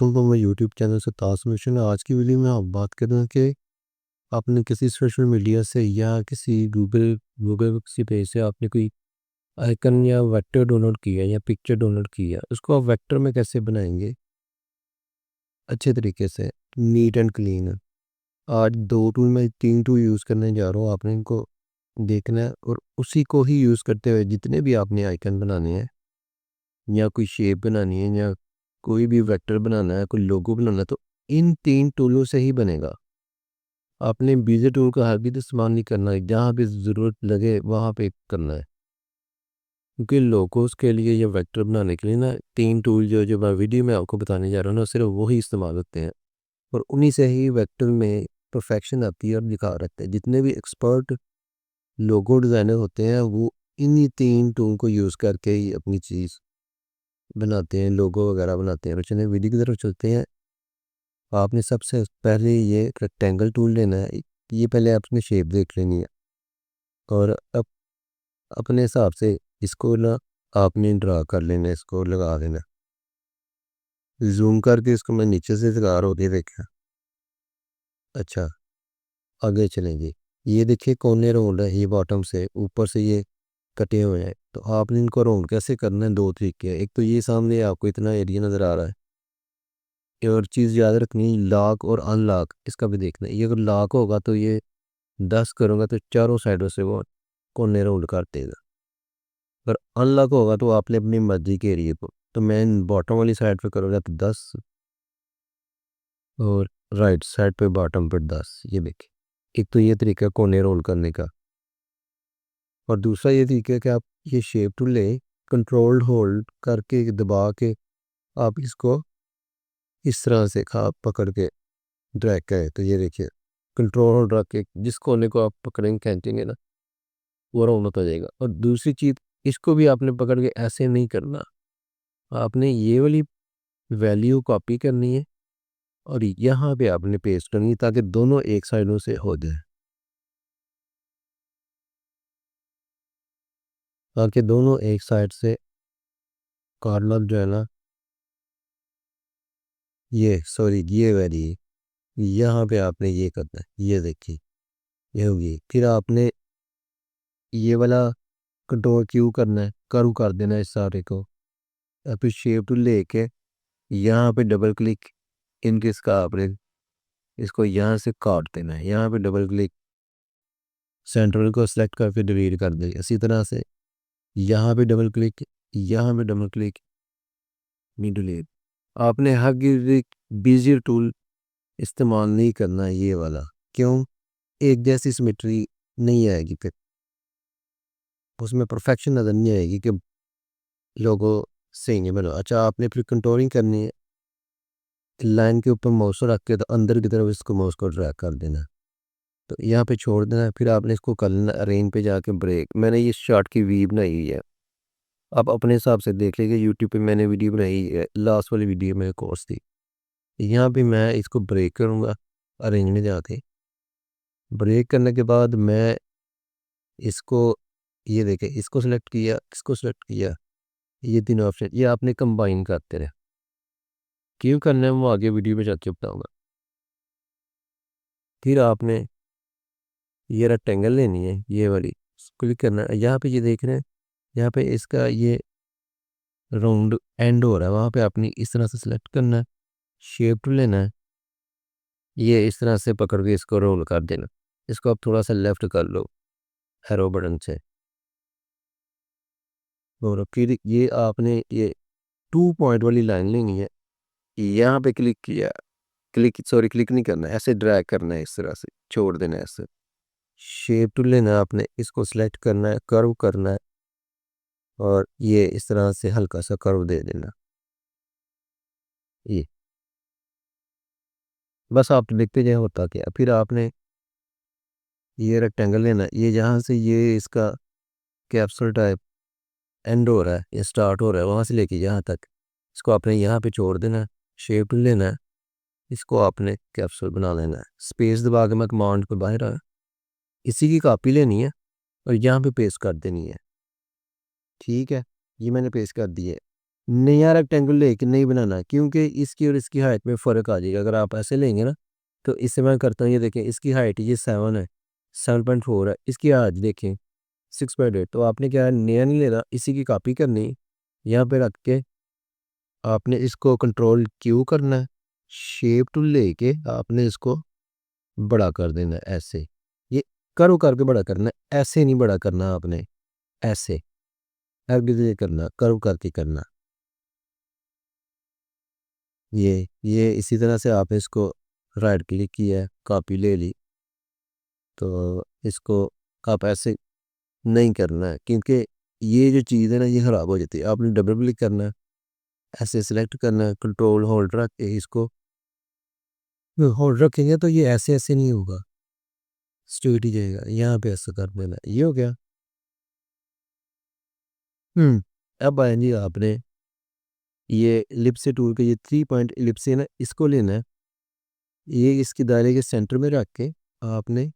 तो मैं YouTube channel से तासमिशन। आज की वीडियो में आप बात कर रहे हैं कि आपने किसी सोशल मीडिया से या किसी गूगल गूगल किसी पेज से आपने कोई आइकन या वेक्टर डाउनलोड किया या पिक्चर डाउनलोड किया, उसको आप वेक्टर में कैसे बनाएंगे अच्छे तरीके से, नीट एंड क्लीन। आज दो टूल में तीन टूल यूज़ करने जा रहा हूँ, आपने इनको देखना है और उसी को ही यूज़ करते हुए जितने भी आपने आइकन बनाने हैं या कोई शेप बनानी है या कोई भी वेक्टर बनाना है, कोई लोगो बनाना है, तो इन तीन टूलों से ही बनेगा। आपने बीजे टूल का हरगिज़ इस्तेमाल नहीं करना है, जहाँ पे ज़रूरत लगे वहाँ पे करना है। क्योंकि लोगोस के लिए या वेक्टर बनाने के लिए ना तीन टूल जो जो मैं वीडियो में आपको बताने जा रहा हूँ ना, सिर्फ वही इस्तेमाल होते हैं और उन्हीं से ही वेक्टर में परफेक्शन आती है और निखार रहता है। जितने भी एक्सपर्ट लोगो डिज़ाइनर होते हैं वो इन्हीं तीन टूल को यूज़ करके ही अपनी चीज़ बनाते हैं, लोगो वगैरह बनाते हैं। तो चलिए वीडियो की तरफ चलते हैं। आपने सबसे पहले ये रेक्टेंगल टूल लेना है। ये पहले आपने शेप देख लेनी है और अब अपने हिसाब से इसको ना आपने ड्रा कर लेना है, इसको लगा देना। जूम करके इसको मैं नीचे से लगा रहा हूँ, ये देखा। अच्छा, आगे चलें जी। ये देखिए कोने राउंड है, ये बॉटम से ऊपर से ये कटे हुए हैं। तो आपने इनको राउंड कैसे करना है, दो तरीके हैं। एक तो ये सामने आपको इतना एरिया नज़र आ रहा है, और चीज़ याद रखनी लॉक और अनलॉक इसका भी देखना है। ये अगर लॉक होगा तो ये 10 करूँगा तो चारों साइडों से वो कोने राउंड कर देगा। अगर अनलॉक होगा तो आपने अपनी मर्जी के एरिए को, तो मैं बॉटम वाली साइड पे करूँगा तो 10 और राइट साइड पे बॉटम पर 10। ये देखिए, एक तो ये तरीका है कोने रोल करने का, और दूसरा ये तरीका है कि आप ये शेप टूल लें, कंट्रोल होल्ड करके दबा के आप इसको इस तरह से खा पकड़ के ड्रैग करें। तो ये देखिए कंट्रोल होल्ड रख के जिस कोने को आप पकड़ेंगे खींचेंगे ना, वो राउंड होता जाएगा। और दूसरी चीज़, इसको भी आपने पकड़ के ऐसे नहीं करना, आपने ये वाली वैल्यू कॉपी करनी है और यहाँ पे आपने पेस्ट करनी है ताकि दोनों एक साइडों से हो जाए, ताकि दोनों एक साइड से कॉर्नर जो है ना, ये सॉरी ये वाली यहाँ पे आपने ये करना है। ये देखिए ये होगी। फिर आपने ये वाला कंट्रोल क्यू करना है, कर्व कर देना है इस सारे को, और फिर शेप टूल लेके यहाँ पे डबल क्लिक इनके इसका आपने इसको यहाँ से काट देना है। यहाँ पे डबल क्लिक सेंट्रल को सेलेक्ट करके डिलीट कर दें। इसी तरह से यहाँ पे डबल क्लिक, यहाँ पे डबल क्लिक, डिलीट। आपने हर बिजी टूल इस्तेमाल नहीं करना है ये वाला। क्यों? एक जैसी सिमेट्री नहीं आएगी, फिर उसमें परफेक्शन नज़र नहीं आएगी कि लोगो सही नहीं बना। अच्छा, आपने फिर कंट्रोलिंग करनी है, लाइन के ऊपर माउस रख के तो अंदर की तरफ इसको माउस को ड्रैग कर देना, तो यहाँ पे छोड़ देना है। फिर आपने इसको कर लेना अरेंज पे जाके ब्रेक। मैंने ये शॉर्ट की वी बनाई हुई है, आप अपने हिसाब से देख लीजिए। यूट्यूब पे मैंने वीडियो बनाई है, लास्ट वाली वीडियो मेरे कोर्स थी। यहाँ पे मैं इसको ब्रेक करूँगा, अरेंज में जाके ब्रेक करने के बाद मैं इसको, ये देखें, इसको सेलेक्ट किया, इसको सेलेक्ट किया, ये तीनों ऑप्शन ये आपने कंबाइन करते रहे। क्यों करना है वो आगे वीडियो में जाके बताऊँगा। फिर आपने ये रेक्टेंगल लेनी है, ये वाली क्लिक करना है। यहाँ पे ये देख रहे हैं, यहाँ पे इसका ये राउंड एंड हो रहा है, वहाँ पे आपने इस तरह से सिलेक्ट करना है, शेप टूल लेना है, ये इस तरह से पकड़ के इसको रोल कर देना। इसको आप थोड़ा सा लेफ्ट कर लो एरो बटन से, और फिर ये आपने ये 2 पॉइंट वाली लाइन लेनी है। यहाँ पे क्लिक किया, क्लिक नहीं करना है, ऐसे ड्रैग करना है, इस तरह से छोड़ देना है ऐसे। शेप टूल लेना है आपने, इसको सिलेक्ट करना है, कर्व करना है, और ये इस तरह से हल्का सा कर्व दे देना। ये बस आप देखते जाए होता क्या। फिर आपने ये रेक्टेंगल लेना है, ये जहाँ से ये इसका कैप्सूल टाइप एंड हो रहा है या स्टार्ट हो रहा है, वहाँ से लेके यहाँ तक इसको आपने यहाँ पे छोड़ देना है। शेप टूल लेना है, इसको आपने कैप्सूल बना लेना है। स्पेस दबा के मैं कमांड को बाहर आया, इसी की कॉपी लेनी है और यहाँ पे पेस्ट कर देनी है। ठीक है, ये मैंने पेस्ट कर दी है। नया रेक्टेंगल लेके नहीं बनाना, क्योंकि इसकी और इसकी हाइट में फ़र्क आ जाएगा। अगर आप ऐसे लेंगे ना, तो इससे मैं करता हूँ, ये देखें इसकी हाइट ये 7 है, 7.4 है, इसकी हाइट देखें 6.8। तो आपने क्या है, नया नहीं लेना, इसी की कॉपी करनी। यहाँ पे रख के आपने इसको कंट्रोल क्यू करना है, शेप टूल लेके आपने इसको बड़ा कर देना है ऐसे। ये कर्व करके बड़ा करना है, ऐसे नहीं बड़ा करना आपने, ऐसे हर करना, कर्व करके करना। ये इसी तरह से आपने इसको राइट क्लिक किया है, कॉपी ले ली, तो इसको आप ऐसे नहीं करना है, क्योंकि ये जो चीज़ है ना ये ख़राब हो जाती है। आपने डबल क्लिक करना है, ऐसे सिलेक्ट करना है, कंट्रोल होल्ड रख के इसको होल्ड रखेंगे तो ये ऐसे ऐसे नहीं होगा, स्ट्रेट ही जाएगा। यहाँ पे ऐसा कर देना, ये हो गया। अब आएंगे आपने ये एलिप्स टूल के ये 3 पॉइंट एलिप्स है ना, इसको लेना है, ये इसके दायरे के सेंटर में रख के आपने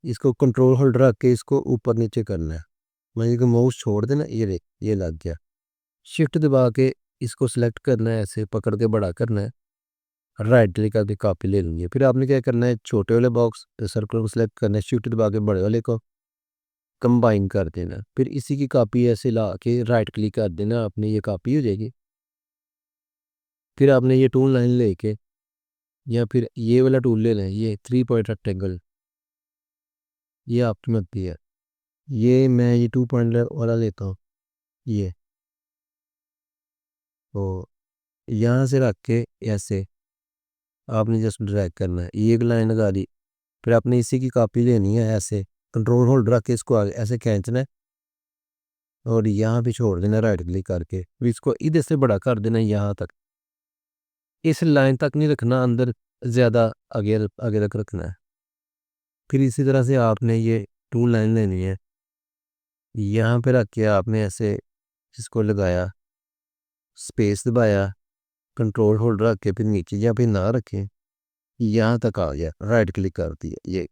इसको कंट्रोल होल्डर रख के इसको ऊपर नीचे करना है। मैं कि माउस छोड़ देना, ये देख ये लग गया। शिफ्ट दबा के इसको सिलेक्ट करना है, ऐसे पकड़ के बड़ा करना है, राइट क्लिक करके कॉपी ले लूँगी। फिर आपने क्या करना है, छोटे वाले बॉक्स सर्कल को सिलेक्ट करना है, शिफ्ट दबा के बड़े वाले को कंबाइन कर देना। फिर इसी की कॉपी ऐसे ला के राइट क्लिक कर देना, अपनी ये कॉपी हो जाएगी। फिर आपने ये टूल लाइन लेके या फिर ये वाला टूल ले लें, ये 3 पॉइंट रेक्टेंगल, ये आपकी मर्जी है। ये मैं ये 2 पॉइंट वाला लेता हूँ, ये तो यहाँ से रख के ऐसे आपने जस्ट ड्रैग करना है, ये एक लाइन लगा दी। फिर आपने इसी की कॉपी लेनी है, ऐसे कंट्रोल होल्ड रख के इसको आगे ऐसे खींचना है और यहाँ पे छोड़ देना राइट क्लिक करके। फिर इसको इधर से बड़ा कर देना यहाँ तक, इस लाइन तक नहीं रखना, अंदर ज़्यादा आगे आगे तक रखना है। फिर इसी तरह से आपने ये टू लाइन लेनी है, यहाँ पे रख के आपने ऐसे इसको लगाया, स्पेस दबाया, कंट्रोल होल्ड रख के फिर नीचे या फिर ना रखें, यहाँ तक आ गया, राइट क्लिक कर दिया ये।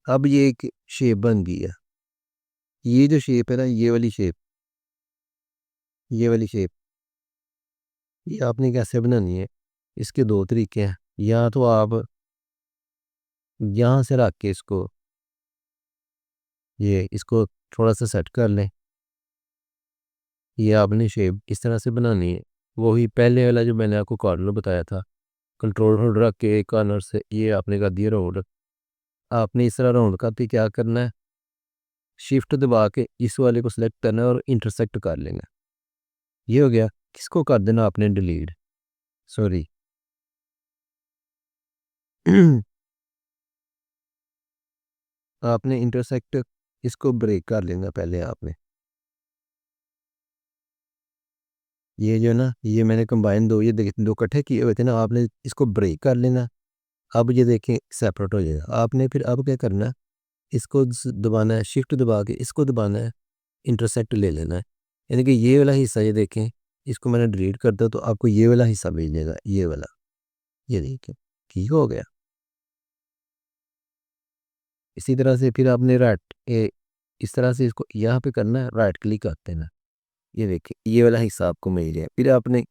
अब ये एक शेप बन गई है। ये जो शेप है ना, ये वाली शेप ये आपने कैसे बनानी है, इसके दो तरीके हैं। या तो आप यहाँ से रख के इसको थोड़ा सा सेट कर लें, ये आपने शेप इस तरह से बनानी है। वही पहले वाला जो मैंने आपको कॉर्नर बताया था, कंट्रोल होल्ड रख के एक कॉर्नर से ये आपने कर दिया राउंड। आपने इस तरह राउंड करके क्या करना है, शिफ्ट दबा के इस वाले को सिलेक्ट करना है और इंटरसेक्ट कर लेना। ये हो गया। किसको कर देना आपने डिलीट, सॉरी आपने इंटरसेक्ट इसको ब्रेक कर लेना पहले आपने। ये जो ना ये मैंने कंबाइन दो, ये दो इकट्ठे किए हुए थे ना, आपने इसको ब्रेक कर लेना। अब ये देखें सेपरेट हो जाएगा। आपने फिर अब क्या करना है, इसको दबाना है, शिफ्ट दबा के इसको दबाना है, इंटरसेक्ट ले लेना है। यानी कि ये वाला हिस्सा ये देखें, इसको मैंने डिलीट कर दिया तो आपको ये वाला हिस्सा मिल जाएगा, ये वाला। ये देखिए ठीक हो गया। इसी तरह से फिर आपने इस तरह से इसको यहाँ पे करना है, राइट क्लिक करते हैं ना, ये देखिए ये वाला हिस्सा आपको मिल जाए। फिर आपने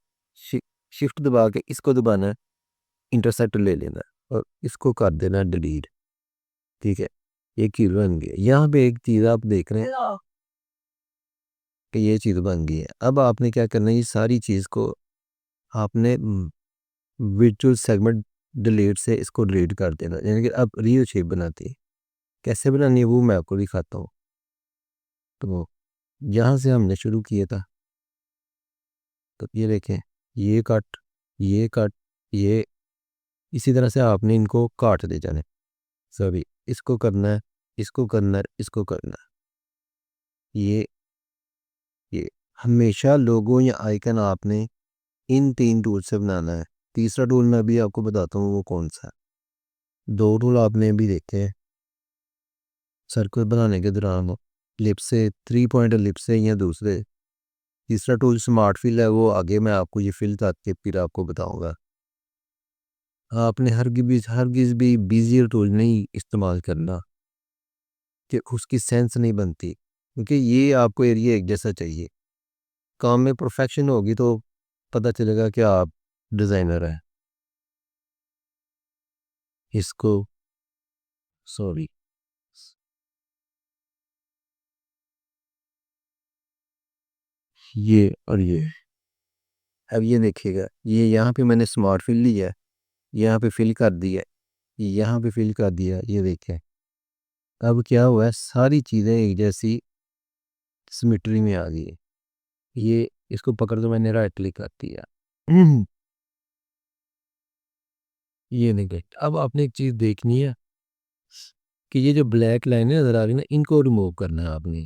शिफ्ट दबा के इसको दबाना है, इंटरसेक्ट ले लेना है और इसको कर देना है डिलीट। ठीक है, ये की बन गया। यहाँ पे एक चीज़ आप देख रहे हैं कि ये चीज़ बन गई है। अब आपने क्या करना है, ये सारी चीज़ को आपने वर्चुअल सेगमेंट डिलीट से इसको डिलीट कर देना, यानी कि अब रियल शेप बनाती है। कैसे बनानी है वो मैं आपको दिखाता हूँ। तो यहाँ से हमने शुरू किया था, तो ये देखें, ये कट, ये कट, ये इसी तरह से आपने इनको काट दे जाने सभी। इसको करना है, इसको करना है, इसको करना है। ये हमेशा लोगो या आइकन आपने इन 3 टूल से बनाना है। तीसरा टूल मैं अभी आपको बताता हूँ वो कौन सा है। 2 टूल आपने भी देखे हैं सर्कल बनाने के दौरान, लिप से 3 पॉइंट लिप से या दूसरे। तीसरा टूल स्मार्ट फिल है, वो आगे मैं आपको ये फिल करके फिर आपको बताऊंगा। आपने हरगिज़ भी बिजियर टूल नहीं इस्तेमाल करना, कि उसकी सेंस नहीं बनती, क्योंकि ये आपको एरिया एक जैसा चाहिए। काम में परफेक्शन होगी तो पता चलेगा कि आप डिज़ाइनर हैं। इसको सॉरी ये और ये, अब ये देखिएगा, ये यहाँ पे मैंने स्मार्ट फिल लिया है, यहाँ पे फिल कर दिया है, यहाँ पे फिल कर दिया, ये देखें। अब क्या हुआ है, सारी चीज़ें एक जैसी सिमेट्री में आ गई है। ये इसको पकड़ दो, मैंने राइट क्लिक कर दिया। ये नहीं गई। अब आपने एक चीज़ देखनी है कि ये जो ब्लैक लाइनें नज़र आ रही है ना, इनको रिमूव करना है आपने।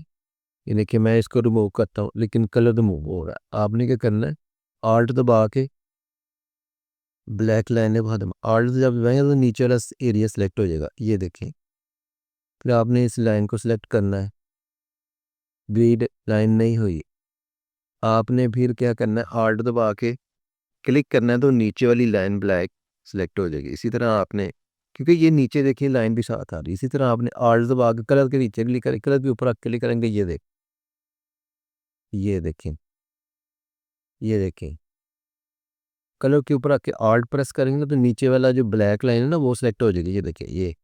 ये देखिए मैं इसको रिमूव करता हूँ लेकिन कलर रिमूव हो रहा है। आपने क्या करना है, आल्ट दबा के ब्लैक लाइनें बहुत आल्ट जब दबाएंगे तो नीचे वाला एरिया सेलेक्ट हो जाएगा, ये देखें। फिर आपने इस लाइन को सिलेक्ट करना है, ग्रीड लाइन नहीं हुई। आपने फिर क्या करना है, आल्ट दबा के क्लिक करना है तो नीचे वाली लाइन ब्लैक सेलेक्ट हो जाएगी। इसी तरह आपने, क्योंकि ये नीचे देखिए लाइन भी साथ आ रही है, इसी तरह आपने आल्ट दबा के कलर के नीचे क्लिक करें, कलर के ऊपर आप क्लिक करेंगे, ये देखें, ये देखें। कलर के ऊपर आके आल्ट प्रेस करेंगे तो नीचे वाला जो ब्लैक लाइन है ना वो सिलेक्ट हो जाएगी, ये देखिए, ये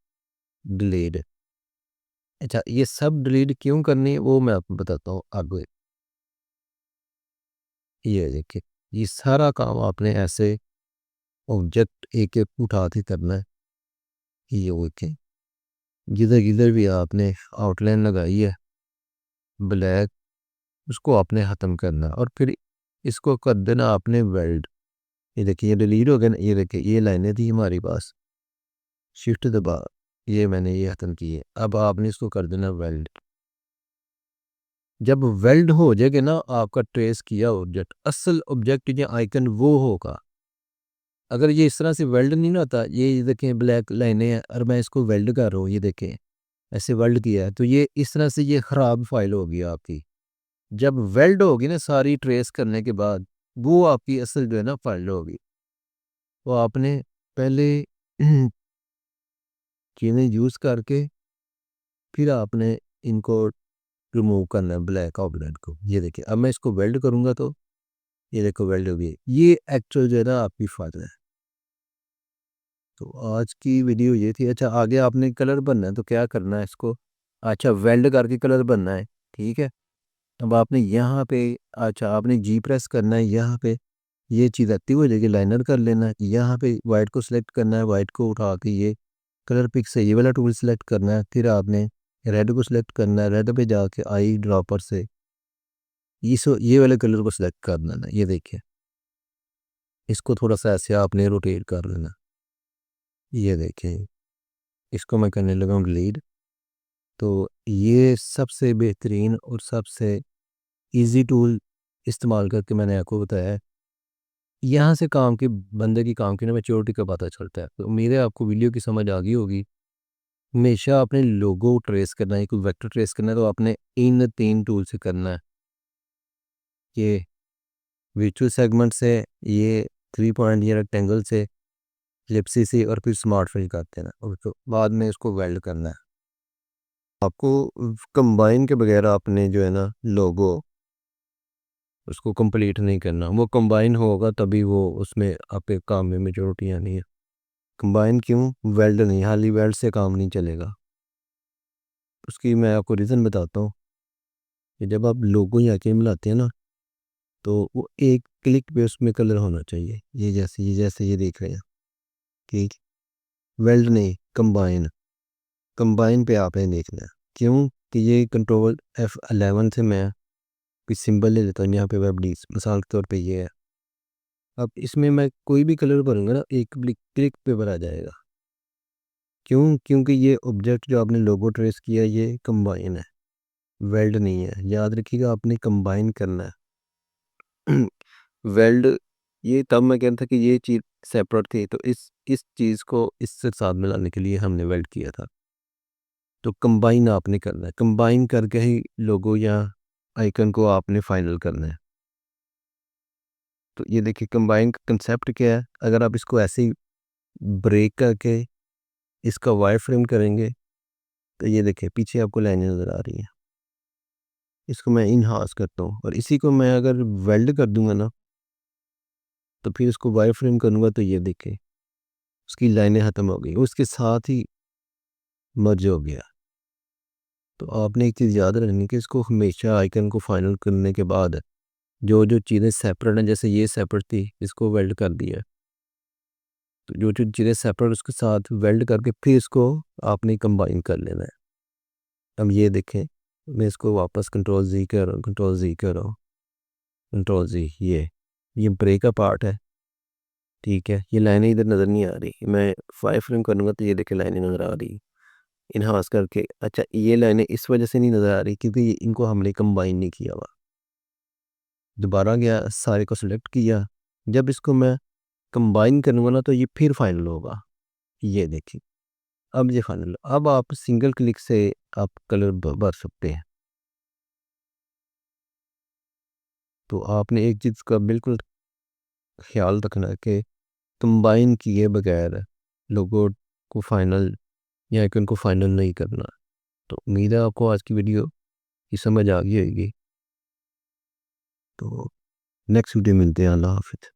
डिलीट। अच्छा, ये सब डिलीट क्यों करनी है वो मैं आपको बताता हूँ आगे। ये देखिए, ये सारा काम आपने ऐसे ऑब्जेक्ट एक एक उठा के करना है। ये देखें, जिधर जिधर भी आपने आउटलाइन लगाई है ब्लैक, उसको आपने ख़त्म करना है और फिर इसको कर देना आपने वेल्ड। ये देखिए, ये डिलीट हो गया ना, ये देखिए ये लाइनें थी हमारे पास, शिफ्ट दबा, ये मैंने ये ख़त्म की है। अब आपने इसको कर देना वेल्ड। जब वेल्ड हो जाएगा ना आपका ट्रेस किया ऑब्जेक्ट, असल ऑब्जेक्ट या आइकन वो होगा। अगर ये इस तरह से वेल्ड नहीं ना होता, ये देखें ब्लैक लाइनें हैं और मैं इसको वेल्ड कर रहा हूँ, ये देखें ऐसे वेल्ड किया है, तो ये इस तरह से ये ख़राब फाइल होगी आपकी। जब वेल्ड होगी ना सारी ट्रेस करने के बाद, वो आपकी असल जो है ना फाइल होगी। तो आपने पहले चीज़ें यूज़ करके फिर आपने इनको रिमूव करना है ब्लैक आउटलाइन को। ये देखिए, अब मैं इसको वेल्ड करूँगा तो ये देखो वेल्ड हो गई। ये एक्चुअल जो है ना आपकी फाइल है। तो आज की वीडियो ये थी। अच्छा, आगे आपने कलर भरना है तो क्या करना है इसको, अच्छा वेल्ड करके कलर भरना है, ठीक है। अब आपने यहाँ पे, अच्छा आपने जी प्रेस करना है, यहाँ पे ये चीज़ एक्टिव हो जाएगी, लाइनर कर लेना है। यहाँ पे वाइट को सिलेक्ट करना है, वाइट को उठा के ये कलर पिक से ये वाला टूल सेलेक्ट करना है। फिर आपने रेड को सिलेक्ट करना है, रेड पे जाके आई ड्रॉपर से ये वाले कलर को सिलेक्ट कर देना है। ये देखिए, इसको थोड़ा सा ऐसे आपने रोटेट कर लेना। ये देखें, इसको मैं करने लगा हूँ डिलीट। तो ये सबसे बेहतरीन और सबसे इजी टूल इस्तेमाल करके मैंने आपको बताया है। यहाँ से काम की बंदे की काम की ना मैच्योरिटी का पता चलता है। तो उम्मीद है आपको वीडियो की समझ आ गई होगी। हमेशा आपने लोगो ट्रेस करना है, कोई वेक्टर ट्रेस करना है तो आपने इन 3 टूल से करना है। ये वर्चुअल सेगमेंट से, ये 3 पॉइंट या रेक्टेंगल से, एलिप्सिस से और फिर स्मार्ट फिल करते हैं और तो बाद में इसको वेल्ड करना है। आपको कंबाइन के बगैर आपने जो है ना लोगो उसको कंप्लीट नहीं करना। वो कंबाइन होगा तभी वो उसमें आपके काम में मेजोरिटी आनी है। कंबाइन क्यों, वेल्ड नहीं, हाली वेल्ड से काम नहीं चलेगा। उसकी मैं आपको रीज़न बताता हूँ कि जब आप लोगो या के मिलाते हैं ना तो वो एक क्लिक पे उसमें कलर होना चाहिए। ये जैसे ये देख रहे हैं, ठीक। वेल्ड नहीं, कंबाइन। कंबाइन पे आपने देखना है। क्यों कि ये कंट्रोल F11 से मैं कोई सिंबल ले लेता हूँ, यहाँ पे वेब डी मिसाल के तौर पे ये है। अब इसमें मैं कोई भी कलर भरूंगा ना एक क्लिक पे भरा जाएगा। क्यों, क्योंकि ये ऑब्जेक्ट जो आपने लोगो ट्रेस किया ये कंबाइन है, वेल्ड नहीं है। याद रखिएगा आपने कंबाइन करना है। वेल्ड, ये तब मैं कहता था कि ये चीज़ सेपरेट थी, तो इस चीज़ को इससे साथ मिलाने के लिए हमने वेल्ड किया था। तो कंबाइन आपने करना है, कंबाइन करके ही लोगो या आइकन को आपने फाइनल करना है। तो ये देखिए कंबाइन का कंसेप्ट क्या है, अगर आप इसको ऐसे ही ब्रेक करके इसका वायर फ्रेम करेंगे तो ये देखिए पीछे आपको लाइनें नज़र आ रही हैं। इसको मैं इनहांस करता हूँ और इसी को मैं अगर वेल्ड कर दूंगा ना, तो फिर इसको वायर फ्रेम करूँगा तो ये देखें उसकी लाइनें ख़त्म हो गई, उसके साथ ही मर्ज हो गया। तो आपने एक चीज़ याद रखनी कि इसको हमेशा आइकन को फाइनल करने के बाद जो जो चीज़ें सेपरेट हैं, जैसे ये सेपरेट थी, इसको वेल्ड कर दिया, तो जो जो चीज़ें सेपरेट उसके साथ वेल्ड करके फिर इसको आपने कंबाइन कर लेना है। अब ये देखें, मैं इसको वापस कंट्रोल जी कर रहा हूँ, कंट्रोल जी कर रहा हूँ, कंट्रोल जी, ये ब्रेक का पार्ट है, ठीक है। ये लाइनें इधर नज़र नहीं आ रही, मैं 5 फ्रेम करूँगा तो ये देखें लाइनें नज़र आ रही इन्हांस करके। अच्छा, ये लाइनें इस वजह से नहीं नज़र आ रही क्योंकि इनको हमने कंबाइन नहीं किया हुआ। दोबारा गया, सारे को सिलेक्ट किया, जब इसको मैं कंबाइन करूँगा ना तो ये फिर फाइनल होगा। ये देखिए, अब ये फाइनल, अब आप सिंगल क्लिक से आप कलर भर सकते हैं। तो आपने एक चीज़ का बिल्कुल ख्याल रखना है कि कंबाइन किए बगैर लोगों को फाइनल या आइकन को फाइनल नहीं करना। तो उम्मीद है आपको आज की वीडियो की समझ आ गई होगी। तो नेक्स्ट वीडियो मिलते हैं। अल्लाह हाफिज़।